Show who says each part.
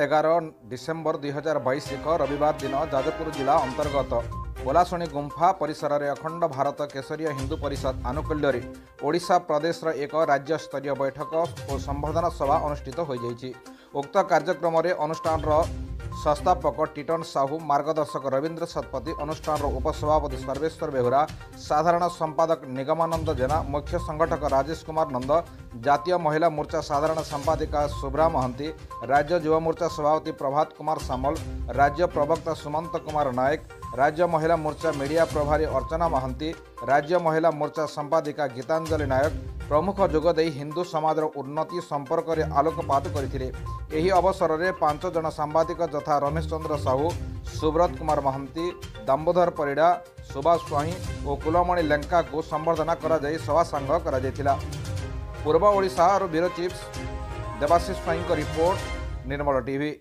Speaker 1: 11 December 2022 एक रविवार दिन जाजपुर जिला अंतर्गत ओलाशुणी गुंफा परिसर में अखंड भारत केसरीय हिंदू परिषद आनुकूल्य ओडिशा प्रदेश एक राज्य स्तरीय बैठक और संबोधन सभा अनुष्ठित हो जाइछि। उक्त कार्यक्रम में अनुष्ठान संस्थापक टीटन साहू, मार्गदर्शक रवींद्र शतपथी, अनुष्ठान उपसभापति सर्वेश्वर बेहुरा, साधारण संपादक निगमानंद जेना, मुख्य संगठक राजेश कुमार नंद, जातीय महिला मोर्चा साधारण संपादिका शुभ्रा महंती, राज्य युवा मोर्चा सभापति प्रभात कुमार सामल, राज्य प्रवक्ता सुमंत कुमार नायक, राज्य महिला मोर्चा मीडिया प्रभारी अर्चना महंती, राज्य महिला मोर्चा संपादिका गीतांजलि नायक प्रमुख जोगदे हिंदू समाज उन्नति संपर्क में आलोकपात करथिले। एही अवसर में 5 जन सांबादिक यथा रमेश चंद्र साहू, सुब्रत कुमार महंती, दामोदर परिड़ा, सुभाष स्वाई और कुलमणि लेंका को संबर्धना करा जाई सभा सांग करा जायतिला। पूर्व Odisha bureau chief Debashish Swain report, Nirmal TV.